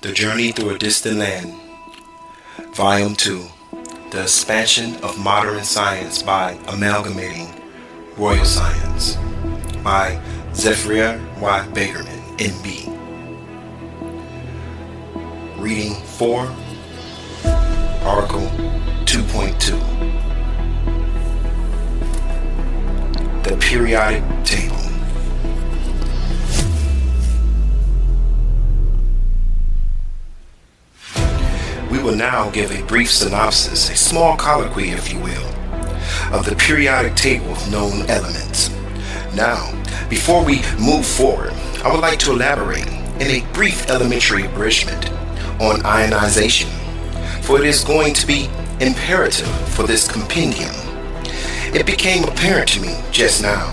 The Journey Through a Distant Land, Volume 2, The Expansion of Modern Science by Amalgamating Royal Science, by TZAFRIR Y. BEGGARMEN, NB. Reading 4, Article 2.2. The Periodic Table. We will now give a brief synopsis, a small colloquy, if you will, of the periodic table of known elements. Now, before we move forward, I would like to elaborate in a brief elementary abridgment on ionization, for it is going to be imperative for this compendium. It became apparent to me just now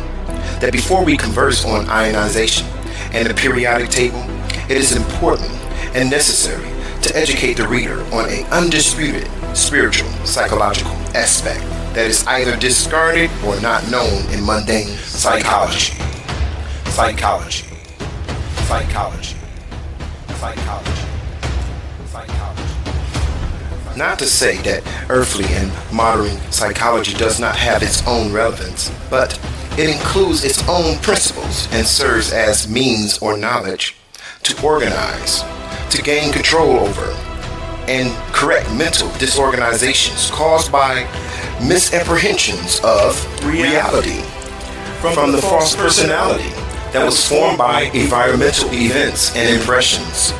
that before we converse on ionization and the periodic table, it is important and necessary to educate the reader on an undisputed spiritual, psychological aspect that is either discarded or not known in mundane psychology. Psychology. Psychology. Psychology. Psychology. Not to say that earthly and modern psychology does not have its own relevance, but it includes its own principles and serves as means or knowledge to organize, to gain control over, and correct mental disorganizations caused by misapprehensions of reality from the false personality that was formed by environmental events and impressions.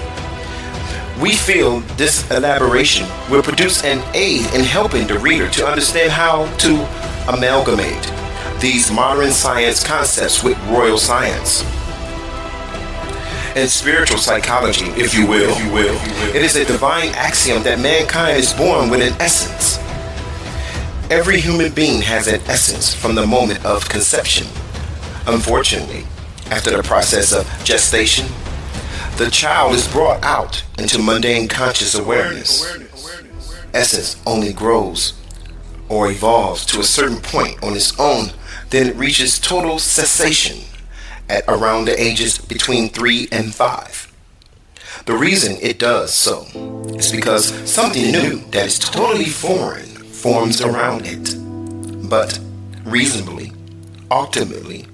We feel this elaboration will produce an aid in helping the reader to understand how to amalgamate these modern science concepts with royal science. In spiritual psychology, if you will, it is a divine axiom that mankind is born with an essence. Every human being has an essence from the moment of conception. Unfortunately, after the process of gestation, the child is brought out into mundane conscious awareness. Essence only grows or evolves to a certain point on its own, then it reaches total cessation at around the ages between 3 and 5. The reason it does so is because something new that is totally foreign forms around it. But reasonably, ultimately,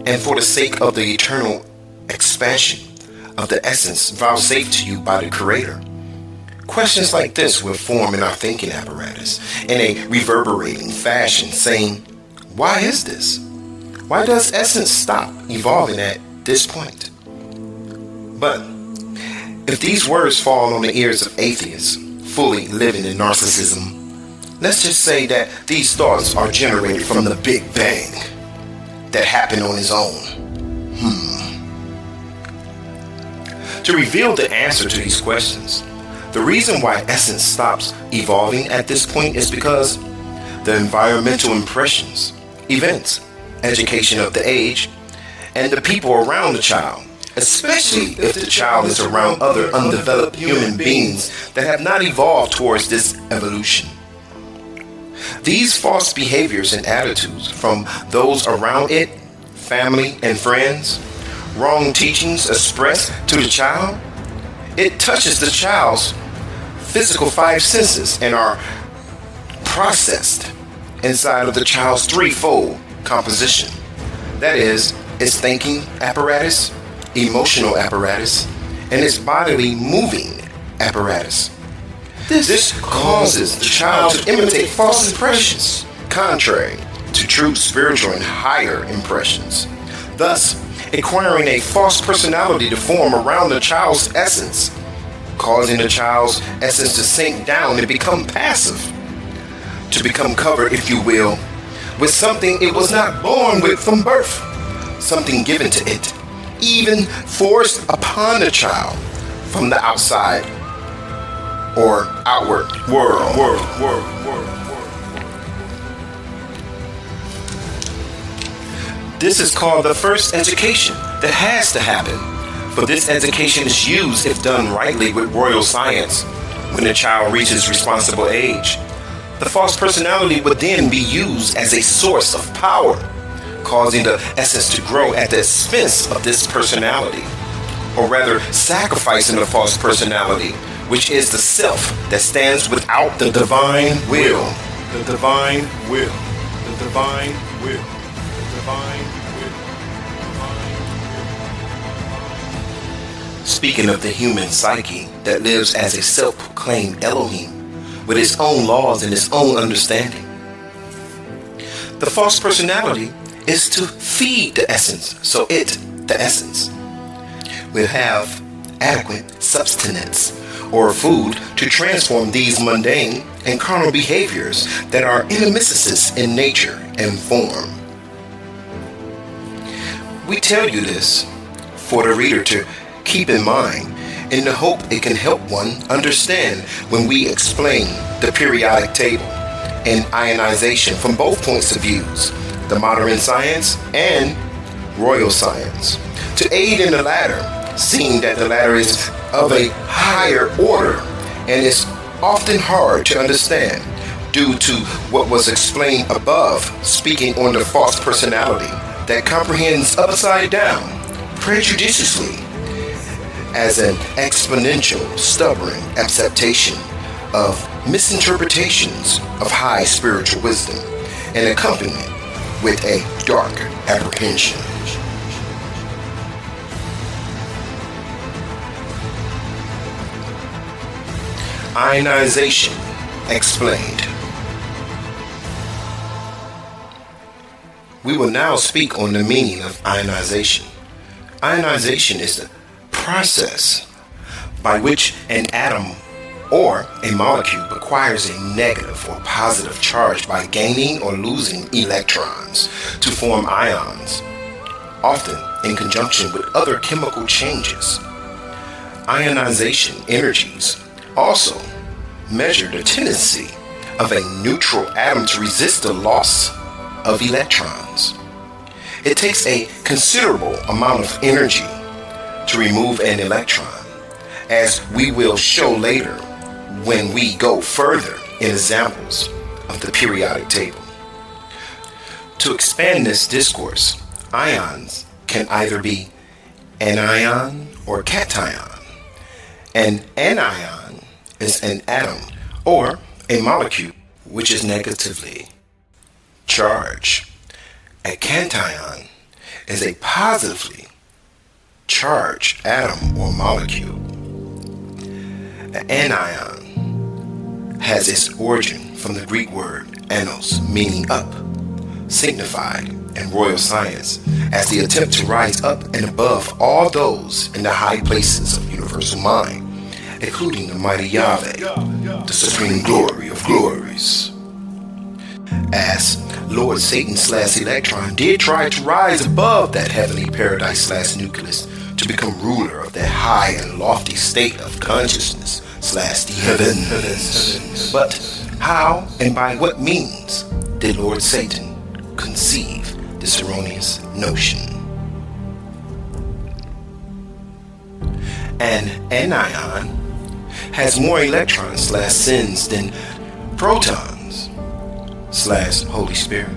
and for the sake of the eternal expansion of the essence vouchsafed to you by the Creator, questions like this will form in our thinking apparatus in a reverberating fashion, saying, why is this? Why does essence stop evolving at this point? But if these words fall on the ears of atheists fully living in narcissism, let's just say that these thoughts are generated from the Big Bang that happened on its own. To reveal the answer to these questions, the reason why essence stops evolving at this point is because the environmental impressions, events, education of the age, and the people around the child, especially if the child is around other undeveloped human beings that have not evolved towards this evolution. These false behaviors and attitudes from those around it, family and friends, wrong teachings expressed to the child, it touches the child's physical 5 senses and are processed inside of the child's threefold composition. That is, its thinking apparatus, emotional apparatus, and its bodily moving apparatus. This causes the child to imitate false impressions, contrary to true spiritual and higher impressions, thus acquiring a false personality to form around the child's essence, causing the child's essence to sink down and become passive, to become covered, if you will, with something it was not born with from birth, something given to it, even forced upon the child from the outside or outward world. This is called the first education that has to happen, for this education is used, if done rightly with royal science, when the child reaches responsible age. The false personality would then be used as a source of power, causing the essence to grow at the expense of this personality. or rather sacrificing the false personality, which is the self that stands without the divine will. The divine will. The divine will. The divine will. Speaking of the human psyche that lives as a self-proclaimed Elohim with its own laws and its own understanding, the false personality is to feed the essence, so the essence, will have adequate sustenance or food to transform these mundane and carnal behaviors that are intermixes in nature and form. We tell you this for the reader to keep in mind in the hope it can help one understand when we explain the periodic table and ionization from both points of views, the modern science and royal science, to aid in the latter, seeing that the latter is of a higher order and is often hard to understand due to what was explained above, speaking on the false personality that comprehends upside down, prejudiciously, as an exponential, stubborn acceptation of misinterpretations of high spiritual wisdom and accompanied with a dark apprehension. Ionization explained. We will now speak on the meaning of ionization. Ionization is the process by which an atom or a molecule acquires a negative or positive charge by gaining or losing electrons to form ions, often in conjunction with other chemical changes. Ionization energies also measure the tendency of a neutral atom to resist the loss of electrons. It takes a considerable amount of energy to remove an electron, as we will show later when we go further in examples of the periodic table. To expand this discourse, ions can either be anion or cation. An anion is an atom or a molecule which is negatively charged. A cation is a positively charged atom or molecule. An anion has its origin from the Greek word anos, meaning up, signified in royal science as the attempt to rise up and above all those in the high places of universal mind, including the mighty Yahweh, the supreme glory of glories. As Lord Satan/Electron did try to rise above that heavenly paradise/nucleus to become ruler of that high and lofty state of consciousness/the heavens. But how and by what means did Lord Satan conceive this erroneous notion? An anion has more electrons/sins than protons/Holy Spirit.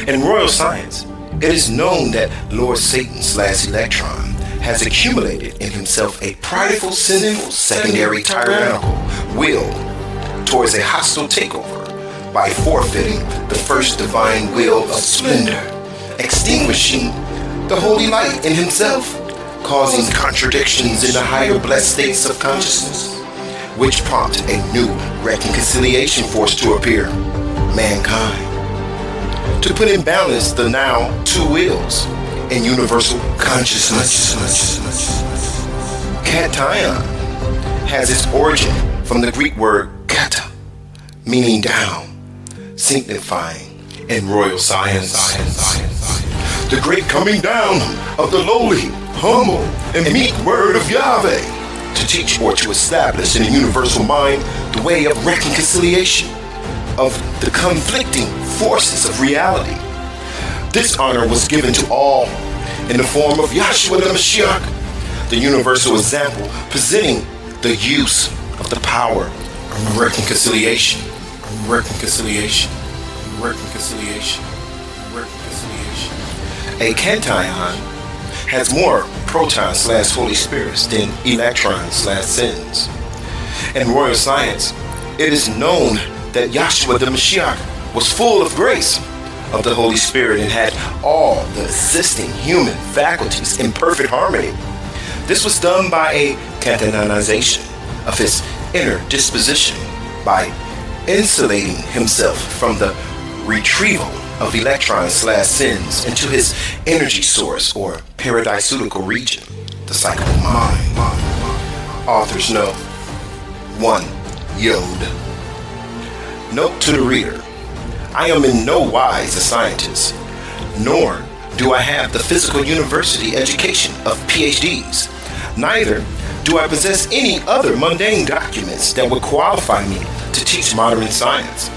In royal science, it is known that Lord Satan/Electron has accumulated in himself a prideful, sinful, secondary, tyrannical will towards a hostile takeover by forfeiting the first divine will of splendor, extinguishing the holy light in himself, causing contradictions in the higher blessed states of consciousness, which prompt a new reconciliation force to appear, mankind, to put in balance the now two wills in universal consciousness. Cation has its origin from the Greek word kata, meaning down, signifying in royal science the great coming down of the lowly, humble, and meek word of Yahweh to teach or to establish in the universal mind the way of reconciliation of the conflicting forces of reality. This honor was given to all in the form of Yahshua the Mashiach, the universal example presenting the use of the power of reconciliation. A cation has more protons slash Holy Spirits than electrons slash sins. In royal science, it is known that Yahshua the Mashiach was full of grace of the Holy Spirit and had all the existing human faculties in perfect harmony. This was done by a canonization of his inner disposition by insulating himself from the retrieval of electrons slash sins into his energy source or paradisiacal region, the psychical mind. Authors note 1. Yod. Note to the reader, I am in no wise a scientist, nor do I have the physical university education of PhDs. Neither do I possess any other mundane documents that would qualify me to teach modern science.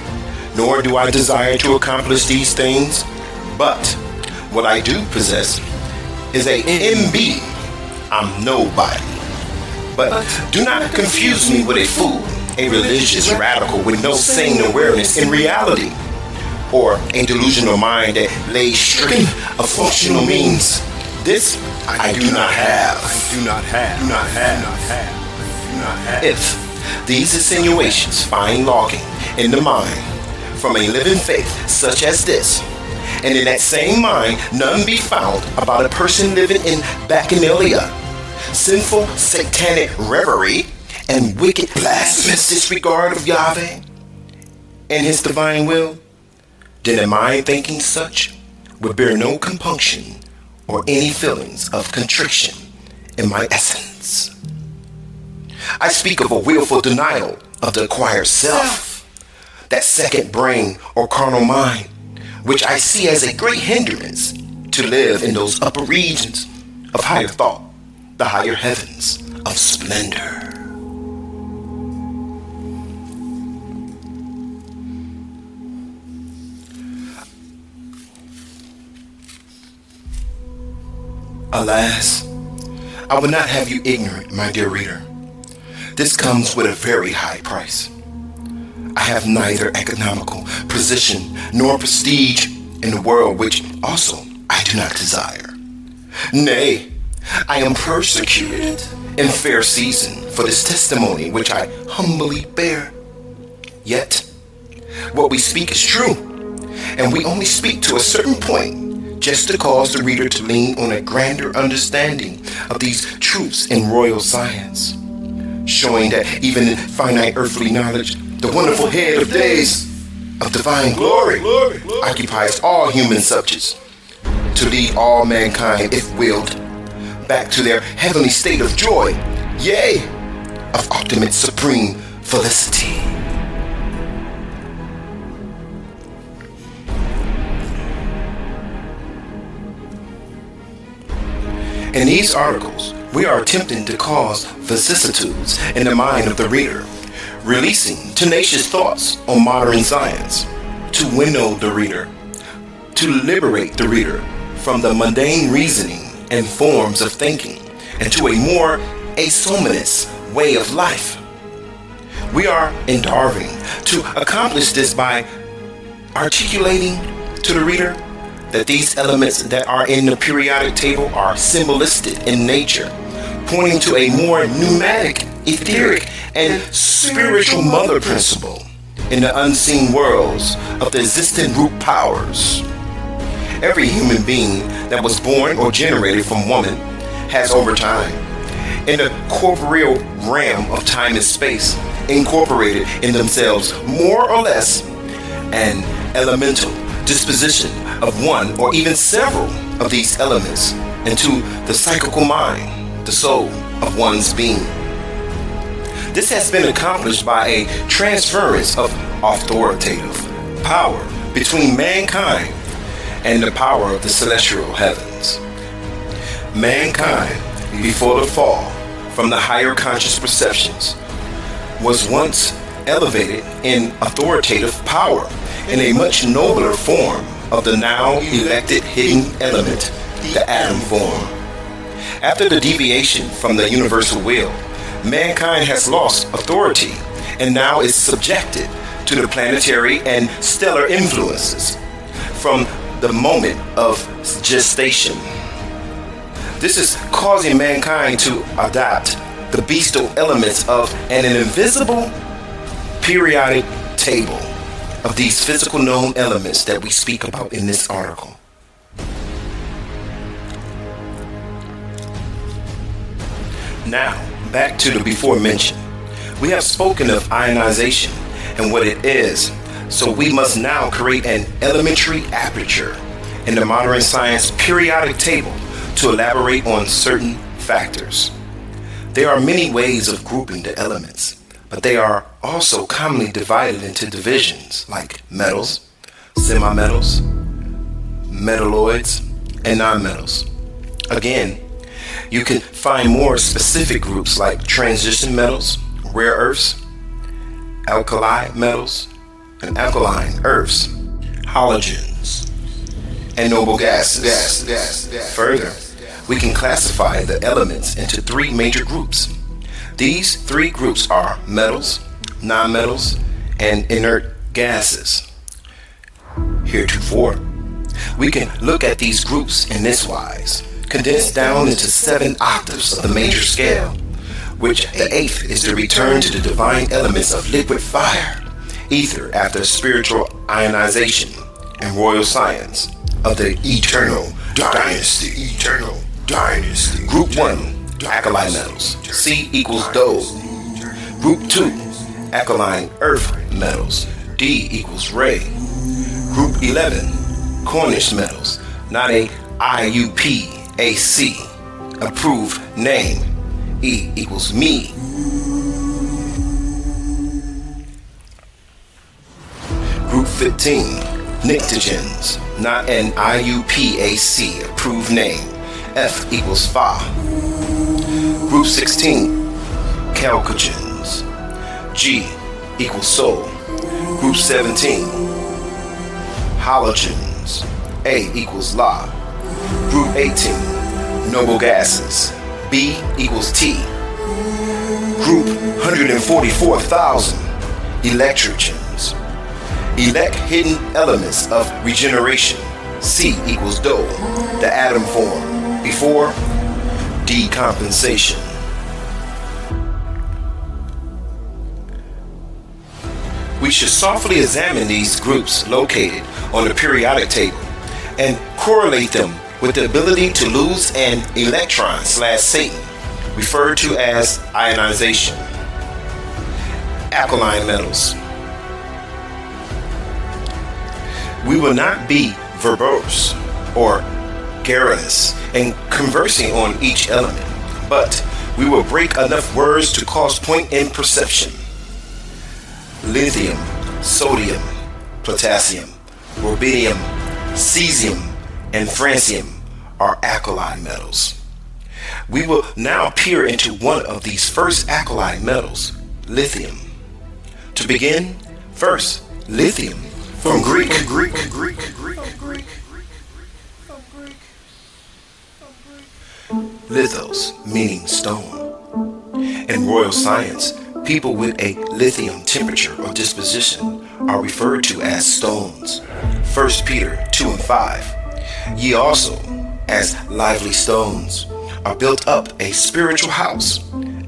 Nor do I desire to accomplish these things, but what I do possess is a MB. I'm nobody. But do not confuse me with a fool, a religious radical with no sane awareness in reality, or a delusional mind that lays strict of functional means. This I do not have. If these insinuations find lodging in the mind from a living faith such as this, and in that same mind none be found about a person living in bacchanalia, sinful satanic reverie, and wicked blasphemous disregard of Yahweh and his divine will, then a mind thinking such would bear no compunction or any feelings of contrition in my essence. I speak of a willful denial of the acquired self, that second brain or carnal mind, which I see as a great hindrance to live in those upper regions of higher thought, the higher heavens of splendor. Alas, I would not have you ignorant, my dear reader. This comes with a very high price. I have neither economical position nor prestige in the world, which also I do not desire. Nay, I am persecuted in fair season for this testimony which I humbly bear. Yet, what we speak is true, and we only speak to a certain point, just to cause the reader to lean on a grander understanding of these truths in royal science, showing that even in finite earthly knowledge, the wonderful head of days of divine glory occupies all human subjects to lead all mankind, if willed, back to their heavenly state of joy, yea, of ultimate supreme felicity. In these articles, we are attempting to cause vicissitudes in the mind of the reader, releasing tenacious thoughts on modern science, to winnow the reader, to liberate the reader from the mundane reasoning and forms of thinking, and to a more asomnous way of life. We are endeavoring to accomplish this by articulating to the reader that these elements that are in the periodic table are symbolistic in nature, pointing to a more pneumatic, etheric, and spiritual mother principle in the unseen worlds of the existent root powers. Every human being that was born or generated from woman has over time, in the corporeal realm of time and space, incorporated in themselves more or less an elemental disposition of one or even several of these elements into the psychical mind, the soul of one's being. This has been accomplished by a transference of authoritative power between mankind and the power of the celestial heavens. Mankind, before the fall from the higher conscious perceptions, was once elevated in authoritative power in a much nobler form of the now elected hidden element, the atom form. After the deviation from the universal will, mankind has lost authority and now is subjected to the planetary and stellar influences from the moment of gestation. This is causing mankind to adopt the bestial elements of an invisible periodic table of these physical known elements that we speak about in this article. Now, back to the before mentioned. We have spoken of ionization and what it is, so we must now create an elementary aperture in the modern science periodic table to elaborate on certain factors. There are many ways of grouping the elements, but they are also commonly divided into divisions like metals, semimetals, metalloids, and nonmetals. Again, you can find more specific groups like transition metals, rare earths, alkali metals, and alkaline earths, halogens, and noble gases. Further, we can classify the elements into three major groups. These three groups are metals, nonmetals, and inert gases. Heretofore, we can look at these groups in this wise, condensed down into 7 octaves of the major scale, which the 8th is the return to the divine elements of liquid fire, ether after spiritual ionization, and royal science of the eternal dynasty. Group 1, alkali metals, C equals dode. Group 2, alkaline earth metals, D equals ray. Group 11, Cornish metals, not a IUPAC, approved name, E equals me. Group 15, Pnictogens, not an IUPAC, approved name, F equals Fa. Group 16, Chalcogens, G equals Sol. Group 17, Halogens, A equals La. Group 18, Noble Gases, B equals T. Group 144,000, Electrogens, elect hidden elements of regeneration, C equals Do, the atom form, before decompensation. We should softly examine these groups located on the periodic table and correlate them with the ability to lose an electron / Satan, referred to as ionization. Alkaline metals. We will not be verbose or garrulous in conversing on each element, but we will break enough words to cause point in perception. Lithium, sodium, potassium, rubidium, cesium, and francium are alkali metals. We will now peer into one of these first alkali metals, lithium. To begin, first, lithium, from Greek. Lithos, meaning stone. In royal science, people with a lithium temperature or disposition are referred to as stones. 1 Peter 2 and 5. Ye also, as lively stones, are built up a spiritual house,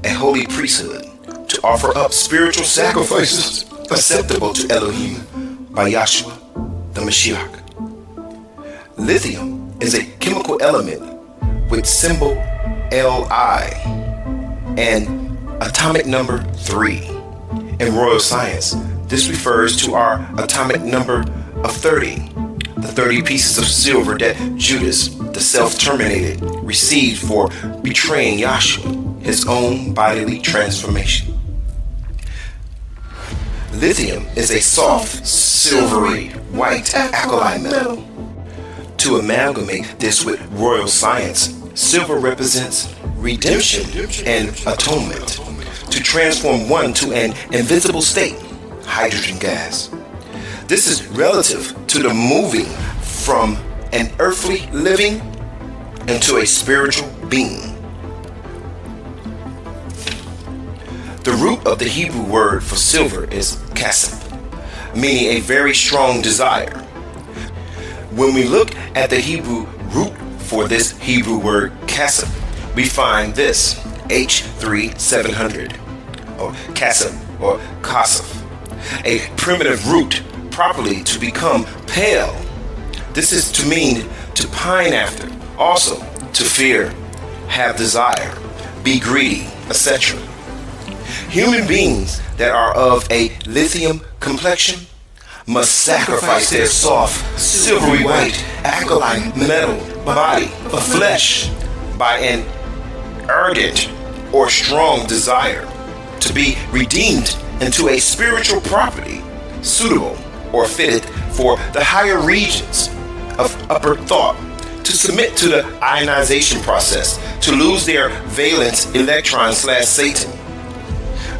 a holy priesthood, to offer up spiritual sacrifices acceptable to Elohim by Yahshua the Mashiach. Lithium is a chemical element with symbol Li and atomic number 3. In royal science, this refers to our atomic number of 30, the 30 pieces of silver that Judas, the self-terminated, received for betraying Yahshua, his own bodily transformation. Lithium is a soft, silvery, white alkali metal. To amalgamate this with royal science, silver represents redemption and atonement, to transform one to an invisible state, hydrogen gas. This is relative to the moving from an earthly living into a spiritual being. The root of the Hebrew word for silver is kasep, meaning a very strong desire. When we look at the Hebrew root for this Hebrew word Kasib, we find this H3700, or Kasib, or Kasif, a primitive root properly to become pale. This is to mean to pine after, also to fear, have desire, be greedy, etc. Human beings that are of a lithium complexion must sacrifice their soft, silvery white, alkaline metal body of flesh by an ardent or strong desire to be redeemed into a spiritual property suitable or fitted for the higher regions of upper thought, to submit to the ionization process, to lose their valence electron/Satan,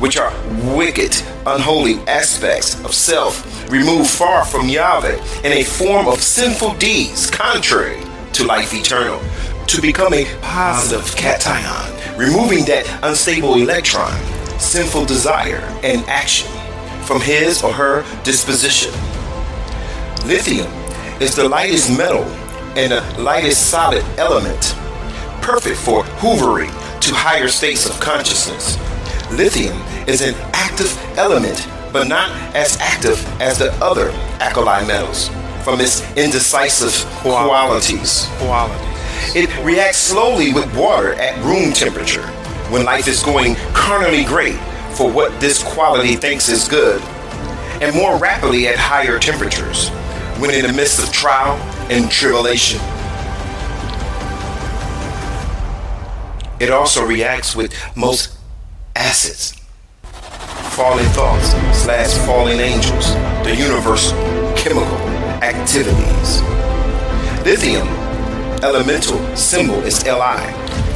which are wicked, unholy aspects of self, removed far from Yahweh in a form of sinful deeds contrary to life eternal, to become a positive cation, removing that unstable electron, sinful desire, and action from his or her disposition. Lithium is the lightest metal and the lightest solid element, perfect for hoovering to higher states of consciousness. Lithium is an active element, but not as active as the other alkali metals from its indecisive qualities. It reacts slowly with water at room temperature when life is going carnally great for what this quality thinks is good, and more rapidly at higher temperatures when in the midst of trial and tribulation. It also reacts with most acids, fallen thoughts/fallen angels, the universal chemical activities. Lithium elemental symbol is Li,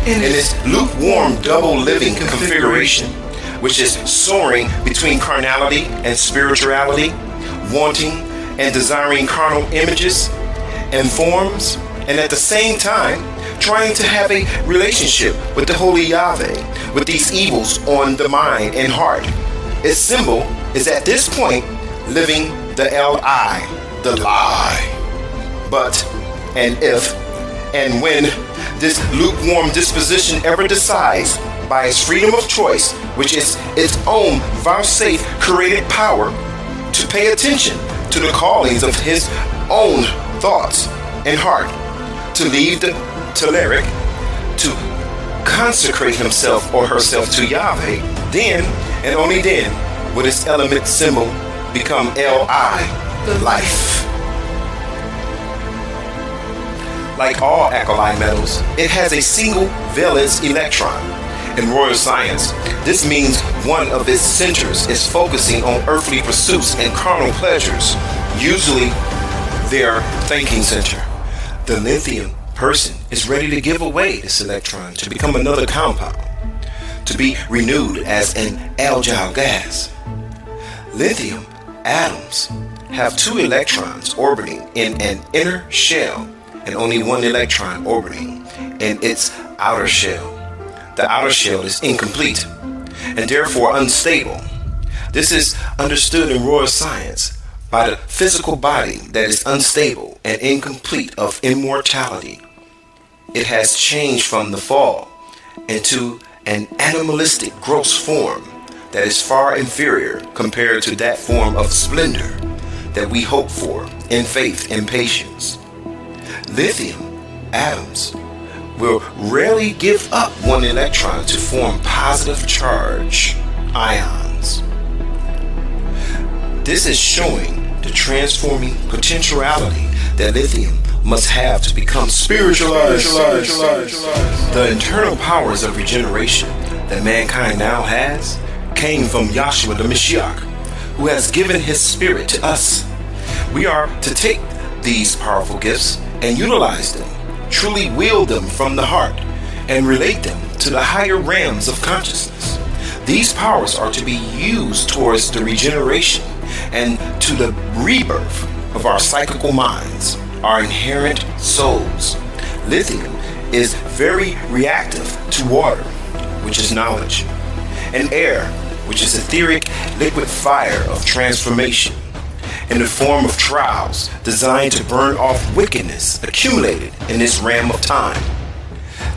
and its lukewarm double living configuration, which is soaring between carnality and spirituality, wanting and desiring carnal images and forms, and at the same time trying to have a relationship with the Holy Yahweh, with these evils on the mind and heart. Its symbol is at this point living the Li, the lie. But, and if, and when this lukewarm disposition ever decides by its freedom of choice, which is its own vouchsafed created power, to pay attention to the callings of his own thoughts and heart, to leave the Teleric, to consecrate himself or herself to Yahweh, then and only then would its element symbol become Li, the life. Like all alkali metals, it has a single valence electron. In royal science, this means one of its centers is focusing on earthly pursuits and carnal pleasures, usually their thinking center. The lithium person is ready to give away this electron to become another compound, to be renewed as an alkyl gas. Lithium atoms have 2 electrons orbiting in an inner shell and only 1 electron orbiting in its outer shell. The outer shell is incomplete and therefore unstable. This is understood in royal science by the physical body that is unstable and incomplete of immortality. It has changed from the fall into an animalistic gross form that is far inferior compared to that form of splendor that we hope for in faith and patience. Lithium atoms will rarely give up 1 electron to form positive charge ions. This is showing the transforming potentiality that lithium must have to become spiritualized. The internal powers of regeneration that mankind now has came from Yahshua the Mashiach, who has given his spirit to us. We are to take these powerful gifts and utilize them, truly wield them from the heart, and relate them to the higher realms of consciousness. These powers are to be used towards the regeneration and to the rebirth of our psychical minds, our inherent souls. Lithium is very reactive to water, which is knowledge, and air, which is etheric liquid fire of transformation, in the form of trials designed to burn off wickedness accumulated in this realm of time.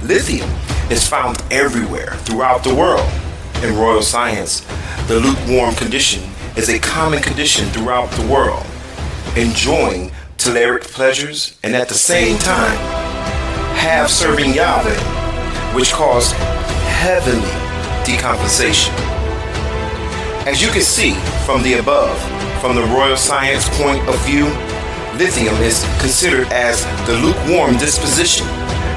Lithium is found everywhere throughout the world. In royal science, the lukewarm condition is a common condition throughout the world, enjoying telluric pleasures and at the same time have serving Yahweh, which cause heavenly decompensation. As you can see from the above, from the royal science point of view, lithium is considered as the lukewarm disposition,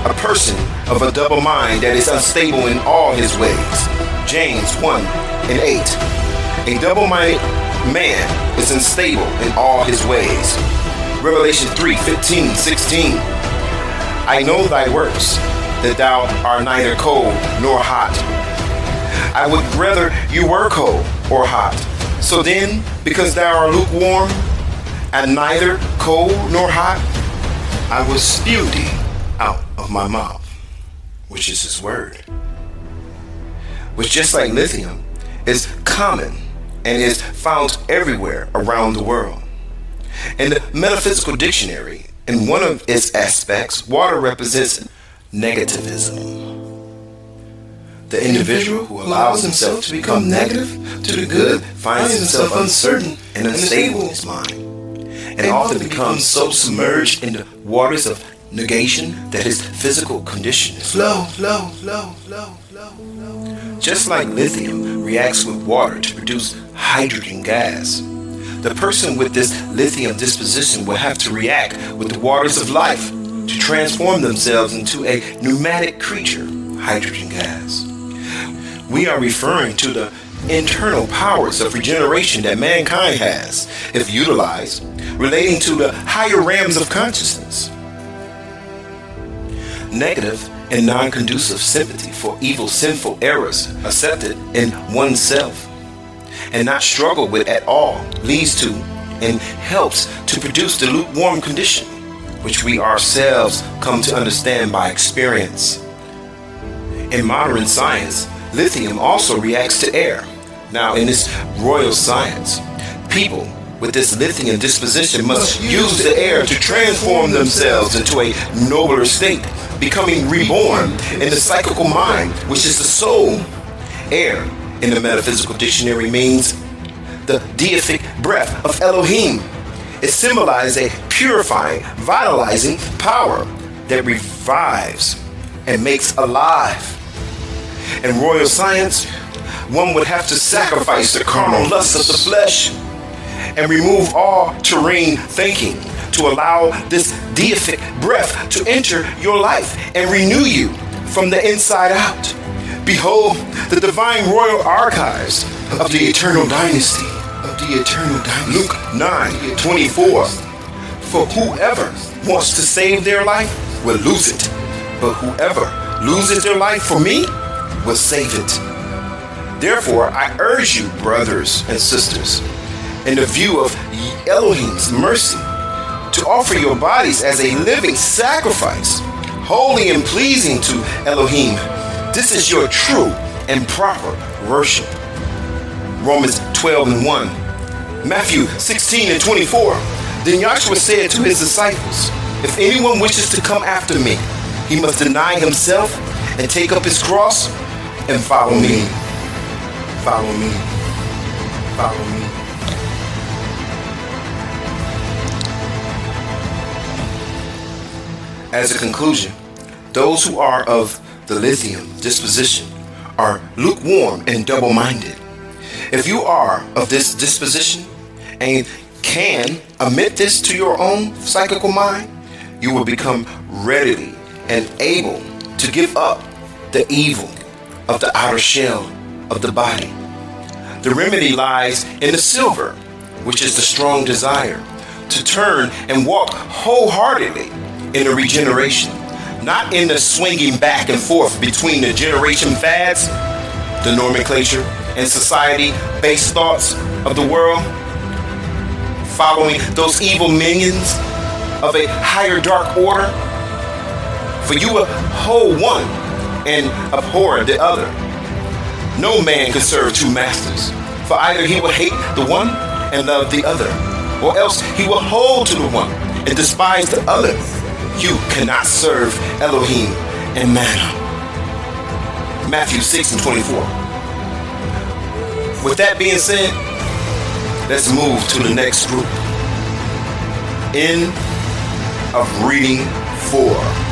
a person of a double mind that is unstable in all his ways. James 1:8. A double-minded man is unstable in all his ways. Revelation 3:15-16. I know thy works, that thou art neither cold nor hot. I would rather you were cold or hot. So then, because thou art lukewarm, and neither cold nor hot, I will spew thee out of my mouth, which is his word. Which, just like lithium, is common and is found everywhere around the world. In the metaphysical dictionary, in one of its aspects, water represents negativism. The individual who allows himself to become negative to the good finds himself uncertain and unstable in his mind, and often becomes so submerged in the waters of negation that his physical condition is low. Just like lithium reacts with water to produce hydrogen gas, the person with this lithium disposition will have to react with the waters of life to transform themselves into a pneumatic creature, hydrogen gas. We are referring to the internal powers of regeneration that mankind has, if utilized, relating to the higher realms of consciousness. Negative and non-conducive sympathy for evil, sinful errors accepted in oneself and not struggled with at all leads to and helps to produce the lukewarm condition, which we ourselves come to understand by experience. In modern science, lithium also reacts to air. Now, in this royal science, people with this lithium disposition must use the air to transform themselves into a nobler state, becoming reborn in the psychical mind, which is the soul. Air, in the metaphysical dictionary, means the deific breath of Elohim. It symbolizes a purifying, vitalizing power that revives and makes alive. In royal science, one would have to sacrifice the carnal lusts of the flesh and remove all terrene thinking to allow this deific breath to enter your life and renew you from the inside out. Behold the divine royal archives of the eternal dynasty. Luke 9:24. For whoever wants to save their life will lose it, but whoever loses their life for me will save it. Therefore, I urge you, brothers and sisters, in the view of Elohim's mercy, to offer your bodies as a living sacrifice, holy and pleasing to Elohim. This is your true and proper worship. Romans 12:1. Matthew 16:24. Then Yahshua said to his disciples, if anyone wishes to come after me, he must deny himself and take up his cross and follow me. Follow me. Follow me. As a conclusion, those who are of the lithium disposition are lukewarm and double-minded. If you are of this disposition and can admit this to your own psychical mind, you will become readily and able to give up the evil of the outer shell of the body. The remedy lies in the silver, which is the strong desire to turn and walk wholeheartedly in the regeneration, not in the swinging back and forth between the generation fads, the nomenclature, and society-based thoughts of the world, following those evil minions of a higher dark order. For you will hold one and abhor the other. No man can serve two masters, for either he will hate the one and love the other, or else he will hold to the one and despise the other. You cannot serve Elohim and manna. Matthew 6 and 24. With that being said, let's move to the next group. End of reading 4.